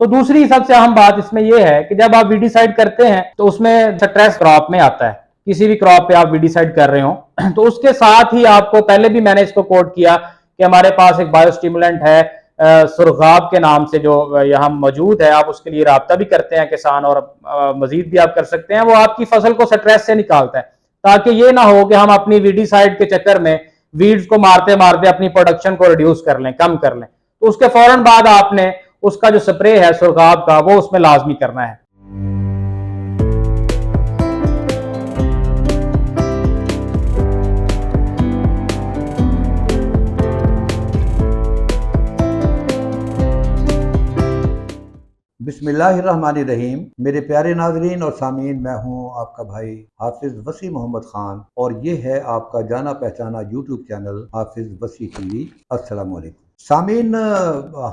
तो दूसरी सबसे अहम बात इसमें यह है कि जब आप वीडिसाइड करते हैं तो उसमें स्ट्रेस क्रॉप में आता है, किसी भी क्रॉप पे आप वीडिसाइड कर रहे हो तो उसके साथ ही आपको, पहले भी मैंने इसको कोट किया कि हमारे पास एक बायोस्टिमुलेंट है सुरगाब के नाम से, जो यहाँ मौजूद है। आप उसके लिए राब्ता भी करते हैं किसान, और मजीद भी आप कर सकते हैं। वो आपकी फसल को स्ट्रेस से निकालता है, ताकि ये ना हो कि हम अपनी वीडिसाइड के चक्कर में वीड्स को मारते मारते अपनी प्रोडक्शन को रिड्यूस कर लें, कम कर लें। तो उसके फौरन बाद आपने उसका जो स्प्रे है सुरगाब का, वो उसमें लाजमी करना है। बिस्मिल्लाहिर्रहमानिर्रहीम। मेरे प्यारे नाजरीन और सामीन, मैं हूं आपका भाई हाफिज वसी मोहम्मद खान और ये है आपका जाना पहचाना यूट्यूब चैनल हाफिज वसी टीवी। अस्सलाम वालेकुम सामीन,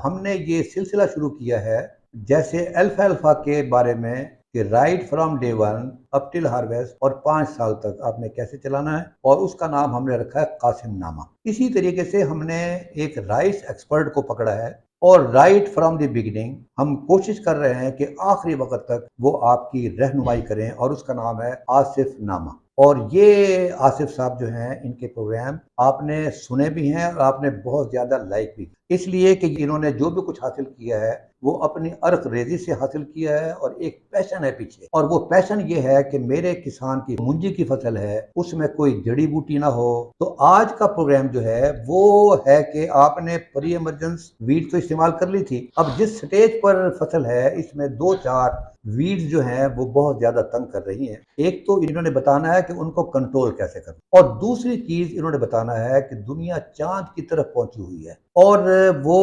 हमने ये सिलसिला शुरू किया है जैसे अल्फा के बारे में कि right from day one up till harvest और 5 साल तक आपने कैसे चलाना है, और उसका नाम हमने रखा है कासिम नामा। इसी तरीके से हमने एक राइस एक्सपर्ट को पकड़ा है और राइट फ्रॉम द बिगिनिंग हम कोशिश कर रहे हैं कि आखिरी वक्त तक वो आपकी रहनुमाई करें, और उसका नाम है आसिफ नामा। और ये आसिफ साहब जो हैं, इनके प्रोग्राम आपने सुने भी हैं और आपने बहुत ज़्यादा लाइक भी, इसलिए कि इन्होंने जो भी कुछ हासिल किया है वो अपनी अर्क रेजी से हासिल किया है, और एक पैशन है पीछे। और वो पैशन ये है कि मेरे किसान की मुंजी की फसल है, उसमें कोई जड़ी बूटी ना हो। तो आज का प्रोग्राम जो है वो है कि आपने प्री इमरजेंस वीड तो इस्तेमाल कर ली थी, अब जिस स्टेज पर फसल है इसमें 2-4 वीड्स जो हैं वो बहुत ज्यादा तंग कर रही हैं। एक तो इन्होंने बताना है कि उनको कंट्रोल कैसे करना, और दूसरी चीज इन्होंने बताना है कि दुनिया चांद की तरफ पहुंची हुई है। और वो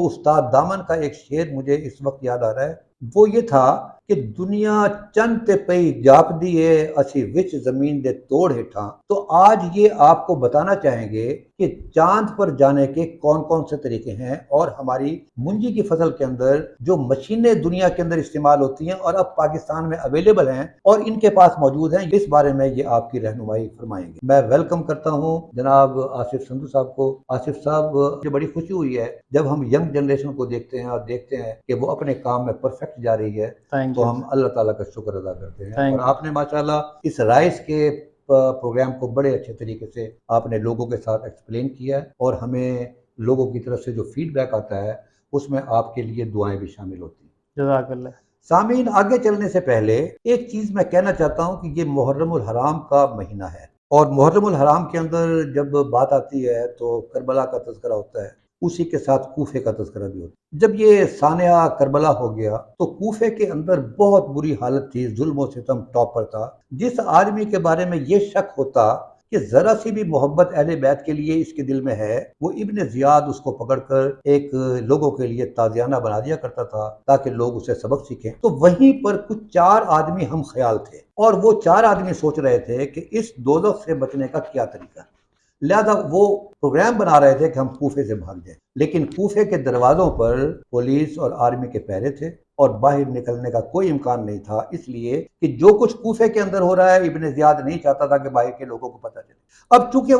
उस्ताद दामन का एक शेर मुझे इस वक्त याद आ रहा है, वो ये था कि दुनिया चंद ते पई जापदी है असी विच जमीन दे तोड़ हेठा। तो आज ये आपको बताना चाहेंगे कि चांद पर जाने के कौन कौन से तरीके हैं, और हमारी मुंजी की फसल के अंदर जो मशीनें दुनिया के अंदर इस्तेमाल होती हैं और अब पाकिस्तान में अवेलेबल हैं और इनके पास मौजूद हैं, इस बारे में ये आपकी रहनुमाई फरमाएंगे। मैं वेलकम करता हूँ जनाब आसिफ संधू साहब को। आसिफ साहब, मुझे बड़ी खुशी हुई है जब हम यंग जनरेशन को देखते हैं और देखते हैं कि वो अपने काम में परफेक्ट जा रही है, तो हम अल्लाह ताला का शुक्र अदा करते हैं। और आपने माशाल्लाह इस राइस के प्रोग्राम को बड़े अच्छे तरीके से आपने लोगों के साथ एक्सप्लेन किया है, और हमें लोगों की तरफ से जो फीडबैक आता है उसमें आपके लिए दुआएं भी शामिल होती हैं। जज़ाकल्लाह। सामीन, आगे चलने से पहले एक चीज़ मैं कहना चाहता हूँ कि ये मुहर्रमुल हराम का महीना है, और मुहर्रमुल हराम के अंदर जब बात आती है तो करबला का तज़किरा होता है, उसी के साथ कूफे का तज़किरा भी होता है। जब ये सानिया करबला हो गया तो कूफे के अंदर बहुत बुरी हालत थी, जुल्म और सितम टॉप पर था। जिस आदमी के बारे में ये शक होता कि जरा सी भी मोहब्बत अहले बैत के लिए इसके दिल में है, वो इब्ने जियाद उसको पकड़कर एक लोगों के लिए ताजियाना बना दिया करता था ताकि लोग उसे सबक सीखें। तो वहीं पर कुछ 4 आदमी हम ख्याल थे, और वो 4 आदमी सोच रहे थे कि इस दोज़ख से बचने का क्या तरीका है। लिहाजा वो प्रोग्राम बना रहे थे कि हम कूफे से भाग जाएं, लेकिन कूफे के दरवाजों पर पुलिस और आर्मी के पहरे थे और बाहर निकलने का कोई इम्कान नहीं था, इसलिए कि जो कुछ कूफे के अंदर हो रहा है इब्ने जियाद नहीं चाहता था कि बाहर के लोगों को पता चले। अब चूंकि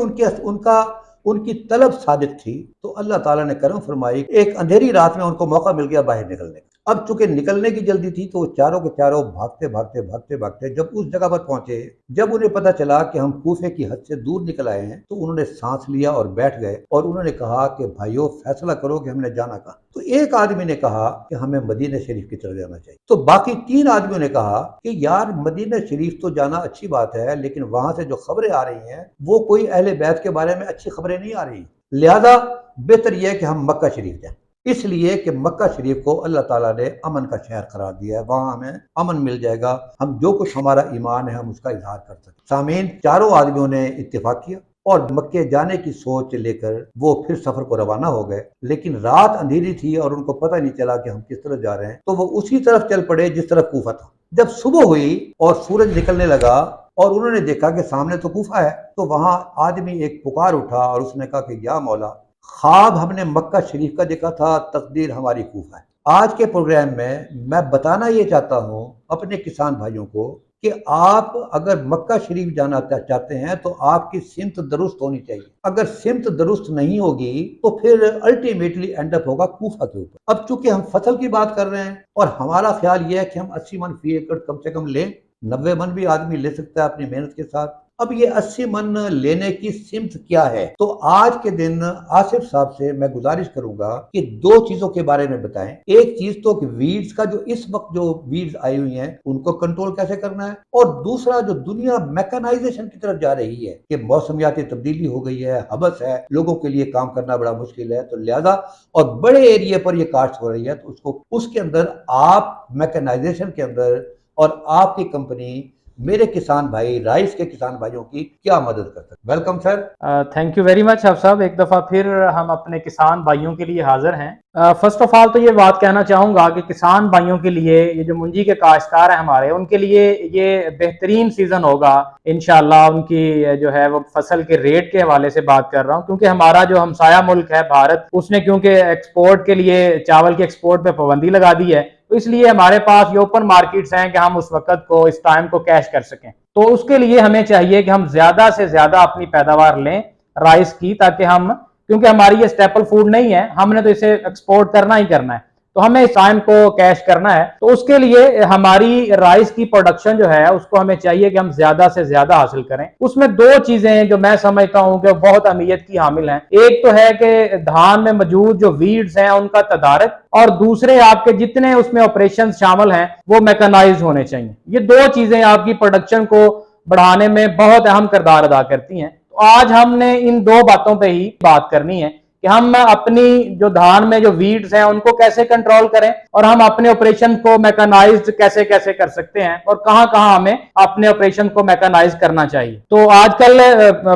उनकी तलब सादिक थी, तो अल्लाह ताला ने करम फरमाई, एक अंधेरी रात में उनको मौका मिल गया बाहर निकलने का। अब चूंकि निकलने की जल्दी थी तो वो चारों के चारों भागते भागते भागते भागते जब उस जगह पर पहुंचे, जब उन्हें पता चला कि हम कूफे की हद से दूर निकल आए हैं, तो उन्होंने सांस लिया और बैठ गए, और उन्होंने कहा कि भाइयों, फैसला करो कि हमने जाना कहाँ। तो एक आदमी ने कहा कि हमें मदीना शरीफ की तरफ जाना चाहिए। तो बाकी 3 आदमियों ने कहा कि यार, मदीना शरीफ तो जाना अच्छी बात है, लेकिन वहां से जो खबरें आ रही हैं वो कोई अहले बैत के बारे में अच्छी खबरें नहीं आ रही, लिहाजा बेहतर यह है कि हम मक्का शरीफ जाएं। इसलिए कि मक्का शरीफ को अल्लाह ताला ने अमन का शहर करार दिया है, वहां हमें अमन मिल जाएगा, हम जो कुछ हमारा ईमान है हम उसका इजहार कर सकते। सामीन, चारों आदमियों ने इत्तेफाक किया और मक्के जाने की सोच लेकर वो फिर सफर को रवाना हो गए, लेकिन रात अंधेरी थी और उनको पता नहीं चला कि हम किस तरफ जा रहे हैं, तो वो उसी तरफ चल पड़े जिस तरफ कूफा था। जब सुबह हुई और सूरज निकलने लगा और उन्होंने देखा कि सामने तो कूफा है, तो वहां आदमी एक पुकार उठा और उसने कहा कि या मौला, ख्वाब हमने मक्का शरीफ का देखा था, तकदीर हमारी कूफा है। आज के प्रोग्राम में मैं बताना ये चाहता हूँ अपने किसान भाइयों को कि आप अगर मक्का शरीफ जाना चाहते हैं तो आपकी सिमत दुरुस्त होनी चाहिए। अगर सिमत दुरुस्त नहीं होगी तो फिर अल्टीमेटली एंड अप होगा कूफा के ऊपर। अब चूंकि हम फसल की बात कर रहे हैं और हमारा ख्याल यह है कि हम 80 मन फी एकड़ कम से कम लें, 90 मन भी आदमी ले सकता है अपनी मेहनत के साथ। अब ये 80 मन लेने की सिमत क्या है, तो आज के दिन आसिफ साहब से मैं गुजारिश करूंगा कि दो चीजों के बारे में बताएं। एक चीज तो कि वीड्स का जो इस वक्त जो वीड्स आई हुई हैं उनको कंट्रोल कैसे करना है, और दूसरा जो दुनिया मैकेनाइजेशन की तरफ जा रही है कि मौसमियाती तब्दीली हो गई है, हबस है, लोगों के लिए काम करना बड़ा मुश्किल है, तो लिहाजा और बड़े एरिया पर यह काश्त हो रही है, तो उसको उसके अंदर आप मैकेनाइजेशन के अंदर और आपकी कंपनी मेरे किसान भाई, राइस के किसान भाइयों की क्या मदद कर सकते? Welcome sir. Thank you very much आप साहब। एक दफ़ा फिर हम अपने किसान भाइयों के लिए हाजिर हैं। फर्स्ट ऑफ ऑल तो ये बात कहना चाहूँगा कि किसान भाइयों के लिए, ये जो मुंजी के काश्तकार हैं हमारे, उनके लिए ये बेहतरीन सीज़न होगा इंशाल्लाह। उनकी जो है वो फसल के रेट के हवाले से बात कर रहा हूँ, क्योंकि हमारा जो हमसाया मुल्क है भारत, उसने क्योंकि एक्सपोर्ट के लिए चावल के एक्सपोर्ट पे पाबंदी लगा दी है, तो इसलिए हमारे पास ये ओपन मार्केट्स हैं कि हम उस वक्त को, इस टाइम को कैश कर सकें। तो उसके लिए हमें चाहिए कि हम ज्यादा से ज्यादा अपनी पैदावार लें राइस की, ताकि हम, क्योंकि हमारी ये स्टेपल फूड नहीं है, हमने तो इसे एक्सपोर्ट करना ही करना है, तो हमें इस टाइम को कैश करना है। तो उसके लिए हमारी राइस की प्रोडक्शन जो है उसको हमें चाहिए कि हम ज्यादा से ज्यादा हासिल करें। उसमें दो चीजें जो मैं समझता हूं कि बहुत अहमियत की हामिल हैं। एक तो है कि धान में मौजूद जो वीड्स हैं उनका तदारक, और दूसरे आपके जितने उसमें ऑपरेशन शामिल हैं वो मैकेनाइज होने चाहिए। ये दो चीजें आपकी प्रोडक्शन को बढ़ाने में बहुत अहम किरदार अदा करती हैं। तो आज हमने इन दो बातों पे ही बात करनी है कि हम अपनी जो धान में जो वीड्स हैं उनको कैसे कंट्रोल करें, और हम अपने ऑपरेशन को मैकेनाइज्ड कैसे कैसे कर सकते हैं, और कहां कहां हमें अपने ऑपरेशन को मैकेनाइज करना चाहिए। तो आजकल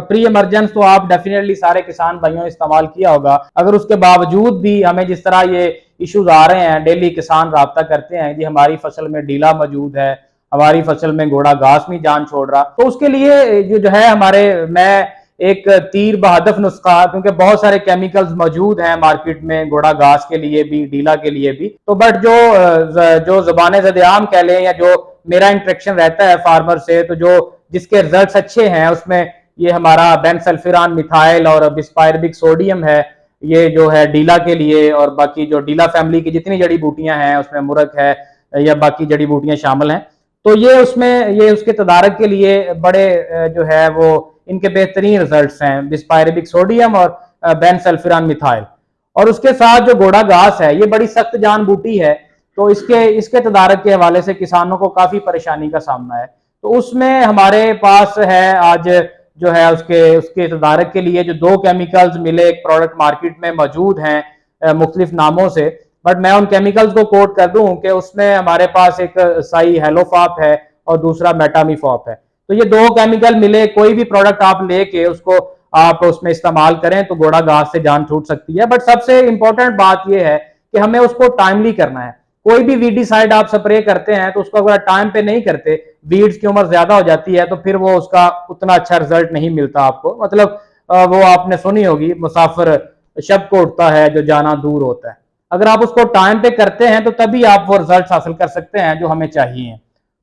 प्री इमरजेंस तो आप डेफिनेटली सारे किसान भाइयों ने इस्तेमाल किया होगा। अगर उसके बावजूद भी हमें जिस तरह ये इश्यूज आ रहे हैं, डेली किसान राब्ता करते हैं जी हमारी फसल में डीला मौजूद है, हमारी फसल में घोड़ा घास नहीं जान छोड़ रहा, तो उसके लिए जो है हमारे, मैं एक तीर बहदफ नुस्खा, क्योंकि बहुत सारे केमिकल्स मौजूद हैं मार्केट में घोड़ा घास के लिए भी, डीला के लिए भी, तो बट जो ज़बान ज़द-ए-आम कह लें, या जो मेरा इंटरेक्शन रहता है फार्मर से, तो जो जिसके रिजल्ट्स अच्छे हैं उसमें ये हमारा बेनसल्फिरान मिथाइल और बिस्पायरबिक सोडियम है, ये जो है डीला के लिए, और बाकी जो डीला फैमिली की जितनी जड़ी बूटियां हैं उसमें मुरक है या बाकी जड़ी बूटियां शामिल हैं, तो ये उसमें ये उसके तदारक के लिए बड़े जो है वो इनके बेहतरीन रिजल्ट्स हैं, बिस्पायरबिक सोडियम और बेनसल्फिरान मिथाइल। और उसके साथ जो घोड़ा घास है ये बड़ी सख्त जान बूटी है, तो इसके इसके तदारक के हवाले से किसानों को काफी परेशानी का सामना है। तो उसमें हमारे पास है आज जो है उसके उसके तदारक के लिए जो दो केमिकल्स मिले, एक प्रोडक्ट मार्केट में मौजूद हैं मुख्तलिफ नामों से, बट मैं उन केमिकल्स को कोट कर दूं कि उसमें हमारे पास एक साई हेलोफॉप है और दूसरा मेटामीफॉप है। तो ये दो केमिकल मिले, कोई भी प्रोडक्ट आप लेके उसको आप उसमें इस्तेमाल करें तो घोड़ा घास से जान छूट सकती है। बट सबसे इंपॉर्टेंट बात यह है कि हमें उसको टाइमली करना है। कोई भी वीडीसाइड आप स्प्रे करते हैं तो उसको अगर टाइम पे नहीं करते, वीड्स की उम्र ज्यादा हो जाती है, तो फिर वो उसका उतना अच्छा रिजल्ट नहीं मिलता आपको। मतलब वो आपने सुनी होगी, मुसाफिर शब को उठता है जो जाना दूर होता है। अगर आप उसको टाइम पे करते हैं तो तभी आप वो रिजल्ट हासिल कर सकते हैं जो हमें चाहिए।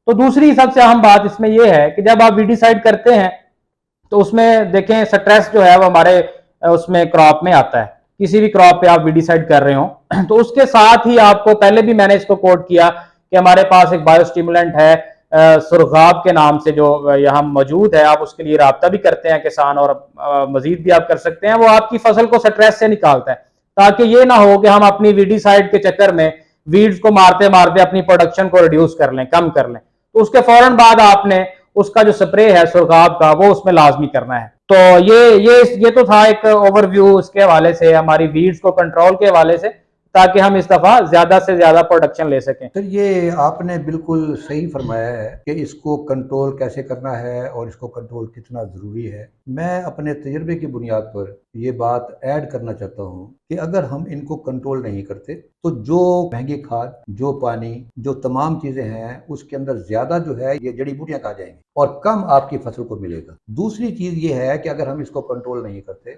तो दूसरी सबसे अहम बात इसमें यह है कि जब आप वीडीसाइड करते हैं तो उसमें देखें स्ट्रेस जो है वो हमारे उसमें क्रॉप में आता है। किसी भी क्रॉप पे आप वीडीसाइड कर रहे हो तो उसके साथ ही आपको, पहले भी मैंने इसको कोट किया कि हमारे पास एक बायोस्टिमुलेंट है सुरगाब के नाम से, जो यहाँ मौजूद है। आप उसके लिए राब्ता भी करते हैं किसान, और मजीद भी आप कर सकते हैं। वो आपकी फसल को स्ट्रेस से निकालता है, ताकि ये ना हो कि हम अपनी वीडीसाइड के चक्कर में वीड्स को मारते मारते अपनी प्रोडक्शन को रिड्यूस कर लें, कम कर लें। तो उसके फौरन बाद आपने उसका जो स्प्रे है सुरगाब का वो उसमें लाजमी करना है। तो ये तो था एक ओवरव्यू इसके हवाले से, हमारी वीड्स को कंट्रोल के हवाले से, ताकि हम इस दफा ज्यादा से ज्यादा प्रोडक्शन ले सकें। सर ये आपने बिल्कुल सही फरमाया है कि इसको कंट्रोल कैसे करना है और इसको कंट्रोल कितना ज़रूरी है। मैं अपने तजर्बे की बुनियाद पर ये बात ऐड करना चाहता हूँ कि अगर हम इनको कंट्रोल नहीं करते तो जो महंगी खाद, जो पानी, जो तमाम चीजें हैं, उसके अंदर ज्यादा जो है ये जड़ी बूटियां खा जाएंगी और कम आपकी फसल को मिलेगा। दूसरी चीज ये है कि अगर हम इसको कंट्रोल नहीं करते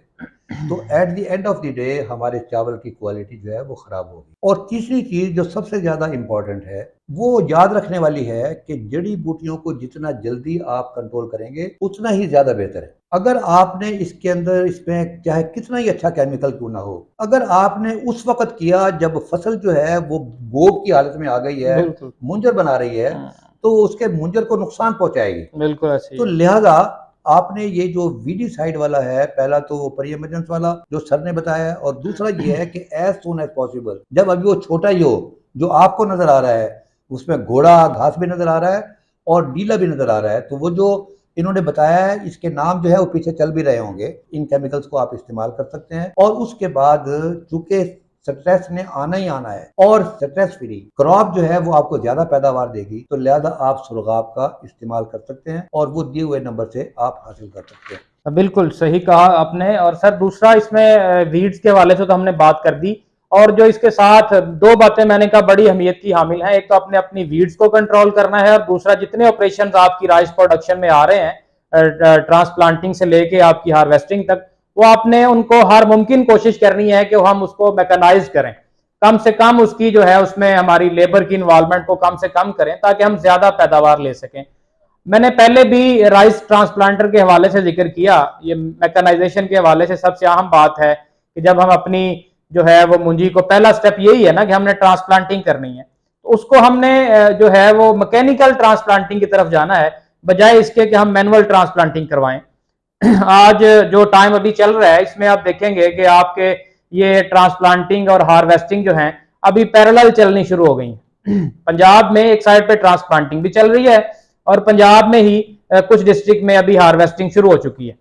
तो at the end of the day हमारे चावल की क्वालिटी जो है वो खराब होगी। और तीसरी चीज जो सबसे ज्यादा इंपॉर्टेंट है वो याद रखने वाली है कि जड़ी बूटियों को जितना जल्दी आप कंट्रोल करेंगे उतना ही ज्यादा बेहतर है। अगर आपने इसके अंदर इसमें चाहे कितना ही अच्छा केमिकल क्यों ना हो, अगर आपने उस वक्त किया जब फसल जो है वो गोब की हालत में आ गई है, बिल्कुल। मुंजर बना रही है, तो उसके मुंजर को नुकसान पहुंचाएगी। बिल्कुल ऐसे तो ही है। लिहाजा आपने ये जो वीडी साइड वाला है, पहला तो प्री एमरजेंस वाला जो सर ने बताया, और दूसरा ये है कि एज सून एज पॉसिबल, जब अभी वो छोटा ही हो, जो आपको नजर आ रहा है उसमें घोड़ा घास भी नजर आ रहा है और डीला भी नजर आ रहा है, तो वो जो इन्होंने बताया है इसके नाम जो है वो पीछे चल भी रहे होंगे, इन केमिकल्स को आप इस्तेमाल कर सकते हैं। और उसके बाद चूंकि स्ट्रेस ने आना ही आना है और स्ट्रेस फ्री क्रॉप जो है वो आपको ज्यादा पैदावार देगी, तो लिहाजा आप सुरगाब का इस्तेमाल कर सकते हैं और वो दिए हुए नंबर से आप हासिल कर सकते हैं। बिल्कुल सही कहा आपने। और सर दूसरा इसमें वीड्स के हवाले से तो हमने बात कर दी, और जो इसके साथ दो बातें मैंने कहा बड़ी अहमियत की हामिल हैं। एक तो अपने अपनी वीड्स को कंट्रोल करना है, और दूसरा जितने ऑपरेशंस आपकी राइस प्रोडक्शन में आ रहे हैं ट्रांसप्लांटिंग से लेके आपकी हार्वेस्टिंग तक, वो आपने उनको हर मुमकिन कोशिश करनी है कि हम उसको मैकेनाइज करें, कम से कम उसकी जो है उसमें हमारी लेबर की इन्वॉल्वमेंट को कम से कम करें ताकि हम ज्यादा पैदावार ले सकें। मैंने पहले भी राइस ट्रांसप्लांटर के हवाले से जिक्र किया। ये मैकेनाइजेशन के हवाले से सबसे अहम बात है कि जब हम अपनी जो है वो मुंजी को, पहला स्टेप यही है ना कि हमने ट्रांसप्लांटिंग करनी है, तो उसको हमने जो है वो मैकेनिकल ट्रांसप्लांटिंग की तरफ जाना है, बजाय इसके कि हम मैनुअल ट्रांसप्लांटिंग करवाएं। आज जो टाइम अभी चल रहा है इसमें आप देखेंगे कि आपके ये ट्रांसप्लांटिंग और हार्वेस्टिंग जो है अभी पैरेलल चलनी शुरू हो गई है। पंजाब में एक साइड पे ट्रांसप्लांटिंग भी चल रही है और पंजाब में ही कुछ डिस्ट्रिक्ट में अभी हार्वेस्टिंग शुरू हो चुकी है।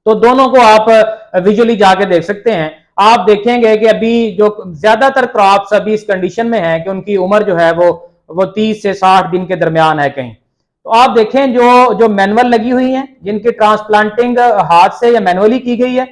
तो दोनों को आप विजुअली जाके देख सकते हैं। आप देखेंगे कि अभी जो ज्यादातर क्रॉप्स अभी इस कंडीशन में है कि उनकी उम्र जो है वो 30 से 60 दिन के दरमियान है कहीं। तो आप देखें जो मैनुअल लगी हुई हैं, जिनकी ट्रांसप्लांटिंग हाथ से या मैनुअली की गई है,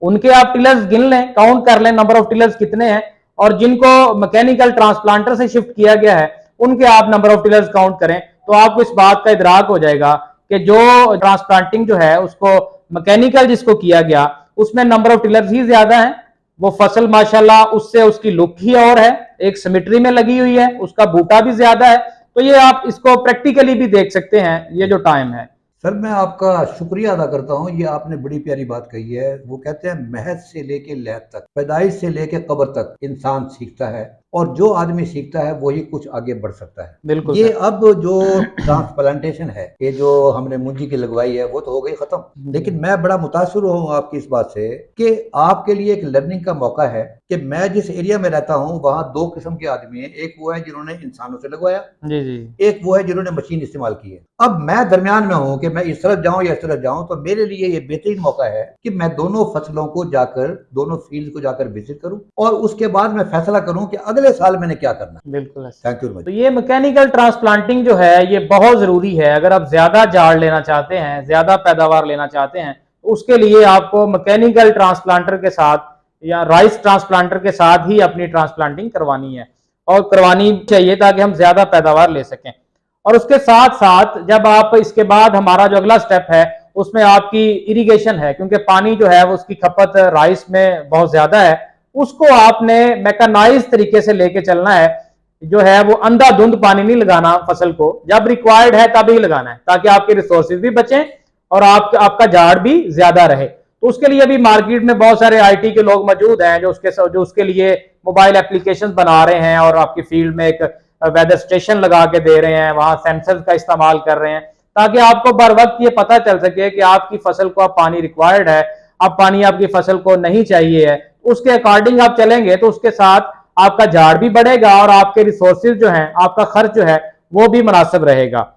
उनके आप टिलर्स गिन लें, काउंट कर लें नंबर ऑफ टिलर्स कितने हैं, और जिनको मैकेनिकल ट्रांसप्लांटर से शिफ्ट किया गया है उनके आप नंबर ऑफ टिलर्स काउंट करें, तो आपको इस बात का इदराक हो जाएगा कि जो ट्रांसप्लांटिंग जो है उसको मैकेनिकल जिसको किया गया उसमें नंबर ऑफ टिलर्स ही ज्यादा है। वो फसल माशाल्लाह उससे उसकी लुक ही और है, एक सिमेट्री में लगी हुई है, उसका बूटा भी ज्यादा है। तो ये आप इसको प्रैक्टिकली भी देख सकते हैं ये जो टाइम है। सर मैं आपका शुक्रिया अदा करता हूँ, ये आपने बड़ी प्यारी बात कही है। वो कहते हैं महज से लेके लैब तक, पैदाइश से लेके कब्र तक इंसान सीखता है, और जो आदमी सीखता है वही कुछ आगे बढ़ सकता है। बिल्कुल ये सर। अब जो ट्रांसप्लांटेशन है, ये जो हमने मुंजी की लगवाई है वो तो हो गई खत्म, लेकिन मैं बड़ा मुतासर हूँ आपकी इस बात से कि आपके लिए एक लर्निंग का मौका है कि मैं जिस एरिया में रहता हूँ वहाँ दो किस्म के आदमी हैं। एक वो है जिन्होंने इंसानों से लगवाया, जी जी। एक वो है जिन्होंने मशीन इस्तेमाल की है। अब मैं दरमियान में हूं कि मैं इस तरफ जाऊं या इस तरफ जाऊं, तो मेरे लिए ये बेहतरीन मौका है कि मैं दोनों फसलों को जाकर, दोनों फील्ड को जाकर विजिट करूं और उसके बाद मैं फैसला करूं कि अगले साल मैंने क्या करना। बिल्कुल। Thank you very much. तो ये मैकेनिकल ट्रांसप्लांटिंग जो है ये बहुत जरूरी है। अगर आप ज्यादा झाड़ लेना चाहते हैं, ज्यादा पैदावार लेना चाहते हैं, तो उसके लिए आपको मैकेनिकल ट्रांसप्लांटर के साथ या राइस ट्रांसप्लांटर के साथ ही अपनी ट्रांसप्लांटिंग करवानी है, और करवानी चाहिए ताकि हम ज्यादा पैदावार ले सकें। और उसके साथ साथ जब आप इसके बाद हमारा जो अगला स्टेप है उसमें आपकी इरिगेशन है, क्योंकि पानी जो है वो उसकी खपत राइस में बहुत ज्यादा है, उसको आपने मैकेनाइज तरीके से लेके चलना है। जो है वो अंधाधुंध पानी नहीं लगाना फसल को, जब रिक्वायर्ड है तभी लगाना है ताकि आपके रिसोर्सेज भी बचें और आपका झाड़ भी ज्यादा रहे। तो उसके लिए अभी मार्केट में बहुत सारे आईटी के लोग मौजूद हैं जो उसके लिए मोबाइल एप्लीकेशन बना रहे हैं और आपकी फील्ड में एक वेदर स्टेशन लगा के दे रहे हैं, वहां सेंसर का इस्तेमाल कर रहे हैं ताकि आपको बर वक्त ये पता चल सके कि आपकी फसल को अब पानी रिक्वायर्ड है, अब पानी आपकी फसल को नहीं चाहिए है। उसके अकॉर्डिंग आप चलेंगे तो उसके साथ आपका झाड़ भी बढ़ेगा और आपके रिसोर्सेज जो हैं, आपका खर्च जो है वो भी मुनासिब रहेगा।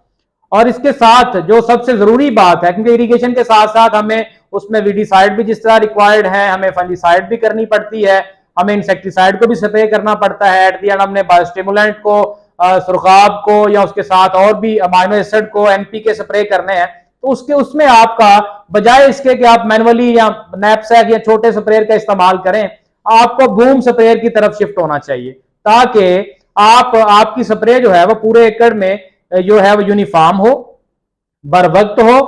और इसके साथ जो सबसे जरूरी बात है, क्योंकि इरिगेशन के साथ साथ हमें उसमें वीडिसाइड भी जिस तरह रिक्वायर्ड है, हमें फंजीसाइड भी करनी पड़ती है, हमें इंसेक्टिसाइड को भी स्प्रे करना पड़ता है, एट द एंड हमने बायोस्टिमुलेंट को, सुरखाब को या उसके साथ और भी अमाइनो एसिड को, एनपीके स्प्रे करने हैं। तो उसमें आपका बजाय इसके कि आप मैनुअली या नैपसैक या छोटे स्प्रेयर का इस्तेमाल करें, आपको बूम स्प्रेयर की तरफ शिफ्ट होना चाहिए, ताकि आपकी स्प्रे जो है वो पूरे एकड़ में जो है वो यूनिफॉर्म हो, बर वक्त हो,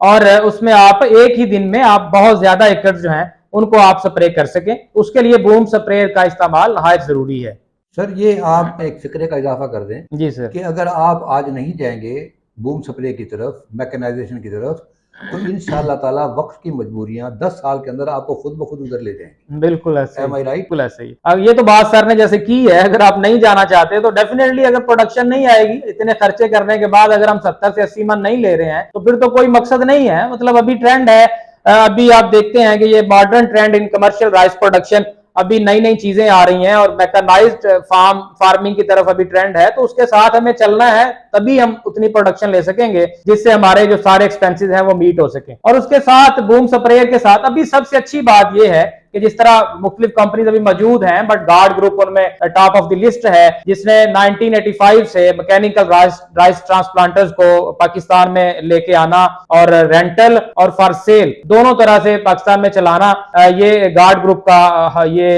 और उसमें आप एक ही दिन में आप बहुत ज्यादा एकड़ जो हैं उनको आप स्प्रे कर सकें। उसके लिए बूम स्प्रेयर का इस्तेमाल नहायत जरूरी है। सर ये आप एक फिक्रे का इजाफा कर दें जी सर। कि अगर आप आज नहीं जाएंगे बूम स्प्रे की तरफ, मैकेनाइजेशन की तरफ, तो इंशाअल्लाह ताला वक्त की मजबूरियां 10 साल के अंदर आपको खुद ब खुद उधर ले जाएंगी। बिल्कुल ऐसे ही, एम आई राइट? बिल्कुल ऐसे ही। अब ये तो बात सर ने जैसे की है, अगर आप नहीं जाना चाहते तो डेफिनेटली अगर प्रोडक्शन नहीं आएगी, इतने खर्चे करने के बाद अगर हम 70 से 80 मन नहीं ले रहे हैं तो फिर तो कोई मकसद नहीं है। मतलब अभी ट्रेंड है, अभी आप देखते हैं कि ये modern trend in commercial rice production, अभी नई नई चीजें आ रही हैं और मैकेनाइज्ड फार्मिंग की तरफ अभी ट्रेंड है, तो उसके साथ हमें चलना है, तभी हम उतनी प्रोडक्शन ले सकेंगे जिससे हमारे जो सारे एक्सपेंसेस हैं वो मीट हो सके। और उसके साथ बूम स्प्रेयर के साथ अभी सबसे अच्छी बात यह है कि जिस तरह मुख्तलिफ कंपनीज अभी मौजूद हैं, बट गार्ड ग्रुप उनमें टॉप ऑफ द लिस्ट है, जिसने 1985 से मैकेनिकल राइस ट्रांसप्लांटर्स को पाकिस्तान में लेके आना और रेंटल और फॉर सेल दोनों तरह से पाकिस्तान में चलाना, ये गार्ड ग्रुप का ये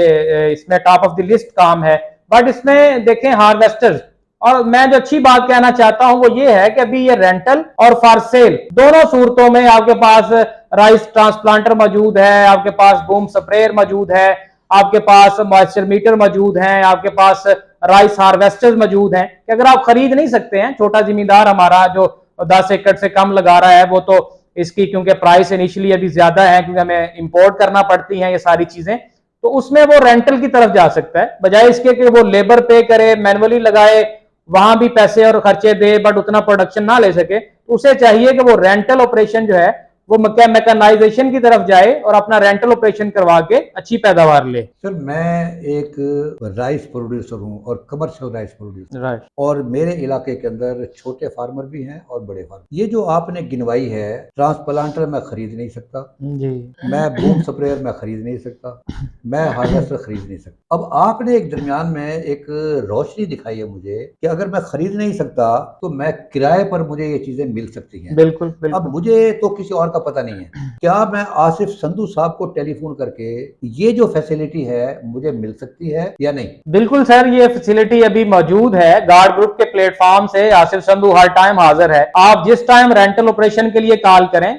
इसमें टॉप ऑफ द लिस्ट काम है। बट इसमें देखें हार्वेस्टर्स, और मैं जो अच्छी बात कहना चाहता हूं वो ये है कि अभी ये रेंटल और फॉर सेल दोनों सूरतों में आपके पास राइस ट्रांसप्लांटर मौजूद है, आपके पास बूम स्प्रेयर मौजूद है, आपके पास मॉइस्चर मीटर मौजूद हैं, आपके पास राइस हार्वेस्टर्स मौजूद हैं कि अगर आप खरीद नहीं सकते हैं, छोटा जिम्मेदार हमारा जो 10 एकड़ से कम लगा रहा है वो तो इसकी क्योंकि प्राइस इनिशियली अभी ज्यादा है क्योंकि हमें इंपोर्ट करना पड़ती है ये सारी चीजें, तो उसमें वो रेंटल की तरफ जा सकता है, बजाय इसके कि वो लेबर पे करे, मैनुअली लगाए, वहां भी पैसे और खर्चे दे बट उतना प्रोडक्शन ना ले सके। तो उसे चाहिए कि वो रेंटल ऑपरेशन जो है वो मैकेनाइजेशन की तरफ जाए और अपना रेंटल ऑपरेशन करवा के अच्छी पैदावार ले। सर मैं एक राइस प्रोड्यूसर हूं और कमर्शियल राइस प्रोड्यूसर, राइट। और मेरे इलाके के अंदर छोटे फार्मर भी हैं और बड़े फार्मर। ये जो आपने गिनवाई है, ट्रांसप्लांटर मैं खरीद नहीं सकता जी, मैं बूम स्प्रेयर मैं खरीद नहीं सकता, मैं हार्वेस्टर खरीद नहीं सकता। अब आपने एक दरमियान में एक रोशनी दिखाई है मुझे कि अगर मैं खरीद नहीं सकता तो मैं किराए पर मुझे ये चीजें मिल सकती हैं। बिल्कुल अब बिल्कुल। मुझे तो किसी और का पता नहीं है, क्या मैं आसिफ संधू साहब को टेलीफोन करके ये जो फैसिलिटी है मुझे मिल सकती है या नहीं? बिल्कुल सर, ये फैसिलिटी अभी मौजूद है गार्ड ग्रुप के प्लेटफॉर्म से। आसिफ संधू हर टाइम हाजिर है। आप जिस टाइम रेंटल ऑपरेशन के लिए कॉल करें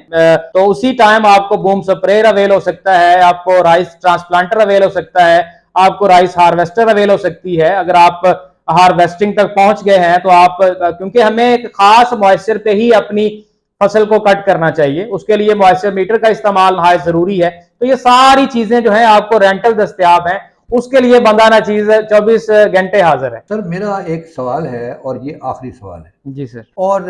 तो उसी टाइम आपको बूम स्प्रेयर अवेल हो सकता है, आपको राइस ट्रांसप्लांटर अवेल हो सकता है, आपको राइस हार्वेस्टर अवेल हो सकती है। अगर आप हार्वेस्टिंग तक पहुंच गए हैं तो आप, क्योंकि हमें एक खास मॉइस्चर पे ही अपनी फसल को कट करना चाहिए, उसके लिए मॉइस्चर मीटर का इस्तेमाल नहायत जरूरी है। तो ये सारी चीजें जो है आपको रेंटल दस्तयाब है, उसके लिए बंदाना चीज 24 घंटे हाजिर है। सर मेरा एक सवाल है और ये आखिरी सवाल है, जी सर। और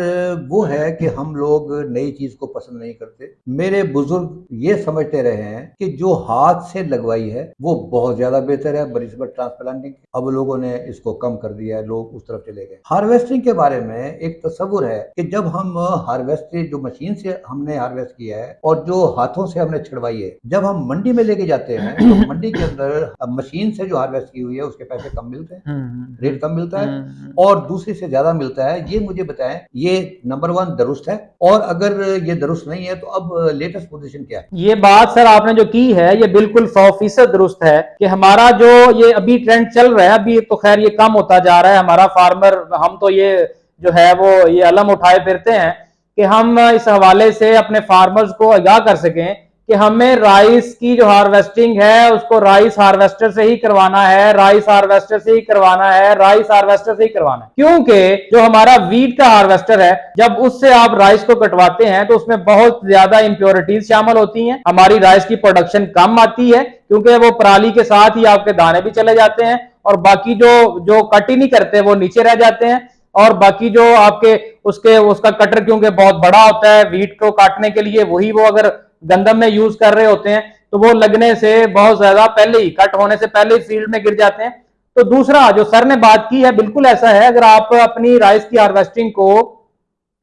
वो है कि हम लोग नई चीज को पसंद नहीं करते। मेरे बुजुर्ग ये समझते रहे हैं कि जो हाथ से लगवाई है वो बहुत ज्यादा बेहतर है बनिस्बत ट्रांसप्लांटिंग। अब लोगों ने इसको कम कर दिया है, लोग उस तरफ चले गए। हार्वेस्टिंग के बारे में एक तस्वुर है कि जब हम हार्वेस्टिंग जो मशीन से हमने हार्वेस्ट किया है और जो हाथों से हमने छिड़वाई है, जब हम मंडी में लेके जाते हैं तो मंडी के अंदर मशीन से जो हार्वेस्ट की हुई है उसके पैसे कम मिलते हैं, रेट कम मिलता है, और दूसरी से ज्यादा मिलता है। ये मुझे बताएं, ये नंबर 1 दुरुस्त है? और अगर ये दुरुस्त नहीं है तो अब लेटेस्ट पोजीशन क्या है? ये बात सर आपने जो की है ये बिल्कुल 100% दुरुस्त है कि हमारा जो ये अभी ट्रेंड चल रहा है, अभी तो खैर ये कम होता जा रहा है। हमारा फार्मर, हम तो ये जो है वो ये अलम उठाए फिरते हैं कि हम इस हवाले से अपने फार्मर्स को आगाह कर सकें कि हमें राइस की जो हार्वेस्टिंग है उसको राइस हार्वेस्टर से ही करवाना है, राइस हार्वेस्टर से ही करवाना है, राइस हार्वेस्टर से ही करवाना है। क्योंकि जो हमारा वीट का हार्वेस्टर है, जब उससे आप राइस को कटवाते हैं तो उसमें बहुत ज्यादा इंप्योरिटीज शामिल होती हैं, हमारी राइस की प्रोडक्शन कम आती है क्योंकि वो पराली के साथ ही आपके दाने भी चले जाते हैं, और बाकी जो कट ही नहीं करते वो नीचे रह जाते हैं, और बाकी जो आपके उसका कटर क्योंकि बहुत बड़ा होता है वीट को काटने के लिए, वही वो अगर गंदम में यूज कर रहे होते हैं तो वो लगने से बहुत ज्यादा पहले ही, कट होने से पहले ही फील्ड में गिर जाते हैं। तो दूसरा जो सर ने बात की है बिल्कुल ऐसा है, अगर आप अपनी राइस की हार्वेस्टिंग को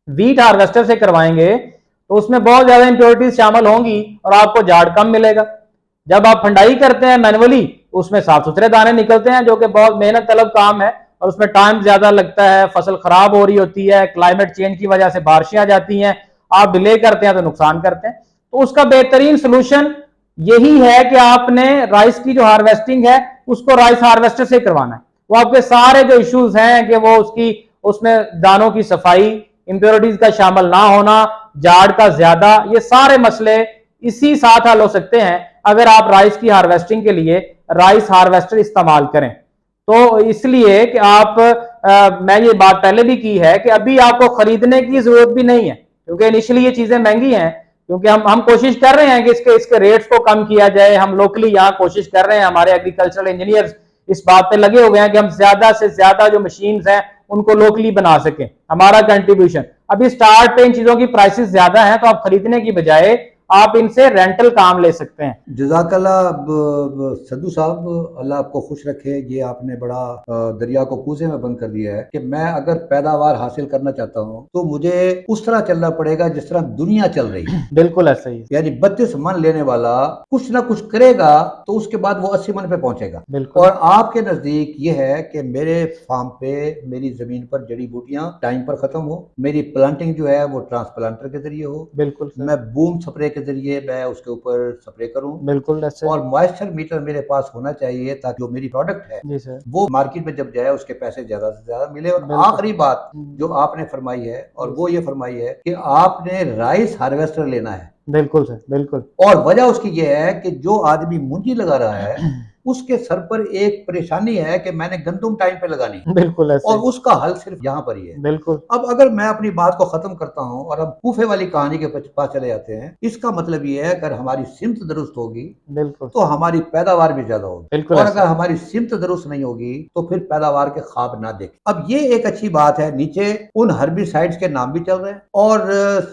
वीट हार्वेस्टर से करवाएंगे तो उसमें बहुत ज्यादा इंप्योरिटीज शामिल होंगी और आपको झाड़ कम मिलेगा। जब आप फंडाई करते हैं मैनुअली, उसमें साफ सुथरे दाने निकलते हैं जो कि बहुत मेहनत तलब काम है और उसमें टाइम ज्यादा लगता है, फसल खराब हो रही होती है, क्लाइमेट चेंज की वजह से बारिशें आ जाती हैं, आप डिले करते हैं तो नुकसान करते हैं। तो उसका बेहतरीन सोल्यूशन यही है कि आपने राइस की जो हार्वेस्टिंग है उसको राइस हार्वेस्टर से करवाना है। वो आपके सारे जो इश्यूज हैं कि वो उसमें दानों की सफाई, इंप्योरिटीज का शामिल ना होना, जाड़ का ज्यादा, ये सारे मसले इसी साथ हल हो सकते हैं अगर आप राइस की हार्वेस्टिंग के लिए राइस हार्वेस्टर इस्तेमाल करें। तो इसलिए कि मैं ये बात पहले भी की है कि अभी आपको खरीदने की जरूरत भी नहीं है, क्योंकि इनिशियली ये चीजें महंगी हैं। क्योंकि हम कोशिश कर रहे हैं कि इसके रेट्स को कम किया जाए। हम लोकली यहाँ कोशिश कर रहे हैं, हमारे एग्रीकल्चरल इंजीनियर्स इस बात पे लगे हुए हैं कि हम ज्यादा से ज्यादा जो मशीन्स हैं उनको लोकली बना सकें। हमारा कंट्रीब्यूशन अभी स्टार्ट पे इन चीजों की प्राइसेस ज्यादा हैं, तो आप खरीदने की बजाय आप इनसे रेंटल काम ले सकते हैं। जज़ाकल्लाह सद्दू साहब, अल्लाह आपको खुश रखे। ये आपने बड़ा दरिया को कूजे में बंद कर दिया है कि मैं अगर पैदावार हासिल करना चाहता हूँ तो मुझे उस तरह चलना पड़ेगा जिस तरह दुनिया चल रही है। बिल्कुल ऐसा ही है। यानी 32 मन लेने वाला कुछ ना कुछ करेगा तो उसके बाद वो 80 मन पे पहुंचेगा। बिल्कुल। और आपके नजदीक ये है कि मेरे फार्म पे, मेरी जमीन पर जड़ी बूटियां टाइम पर खत्म हो, मेरी प्लांटिंग जो है वो ट्रांसप्लांटर के जरिए हो, बिल्कुल सर। मैं बूम स्प्रे के जरिए मैं उसके ऊपर स्प्रे करूं, बिल्कुल ऐसे। और मॉइस्चर मीटर मेरे पास होना चाहिए ताकि जो मेरी प्रोडक्ट है जी सर। वो मार्केट में जब जाए उसके पैसे ज्यादा से ज्यादा मिले। और बिल्कुल। आखिरी बात जो आपने फरमाई है, और वो ये फरमाई है कि आपने राइस हार्वेस्टर लेना है। बिल्कुल सर। बिल्कुल। और वजह उसकी ये है कि जो आदमी मुंजी लगा रहा है उसके सर पर एक परेशानी है कि मैंने गंदुम टाइम पे लगानी है, बिल्कुल ऐसे। और उसका हल सिर्फ यहाँ पर ही है। बिल्कुल। अब अगर मैं अपनी बात को खत्म करता हूँ और हम कूफे वाली कहानी के पास चले जाते हैं, इसका मतलब ये है अगर हमारी सिमत दुरुस्त होगी बिल्कुल तो हमारी पैदावार भी ज्यादा होगी, बिल्कुल और ऐसा। अगर हमारी सिमत दुरुस्त नहीं होगी तो फिर पैदावार के ख्वाब ना देखें। अब ये एक अच्छी बात है, नीचे उन हर्बिसाइड्स के नाम भी चल रहे हैं और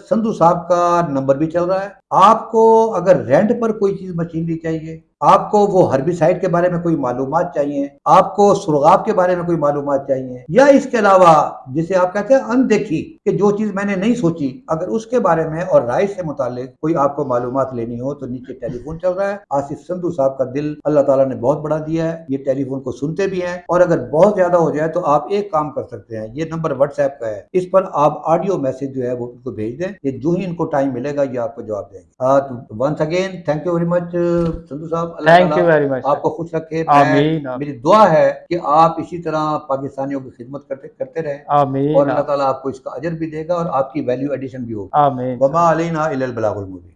संधू साहब का नंबर भी चल रहा है। आपको अगर रेंट पर कोई चीज मशीनरी चाहिए, आपको वो हर्बिसाइड के बारे में कोई मालूमात चाहिए, आपको सुरगाब के बारे में कोई मालूमात चाहिए, या इसके अलावा जिसे आप कहते हैं अनदेखी कि जो चीज मैंने नहीं सोची, अगर उसके बारे में और राइस से मुतालिक कोई आपको मालूमात लेनी हो तो नीचे टेलीफोन चल रहा है। आसिफ संधू साहब का दिल अल्लाह ताला ने बहुत बढ़ा दिया है, ये टेलीफोन को सुनते भी हैं। और अगर बहुत ज्यादा हो जाए तो आप एक काम कर सकते हैं, ये नंबर व्हाट्सएप का है, इस पर आप ऑडियो मैसेज जो है वो उनको भेज दें, ये जो ही इनको टाइम मिलेगा ये आपको जवाब देंगे। Once again thank you very much Sandhu साहब। अल्लाह थैंक यू ताला वेरी मच। आपको खुश रखे। आमीन। मेरी दुआ है कि आप इसी तरह पाकिस्तानियों की खिदमत करते रहें, आमीन। और अल्लाह ताला आपको इसका अजर भी देगा और आपकी वैल्यू एडिशन भी होगी। आमीन। वमा अलैना इल्लल बलागुल मुबीन।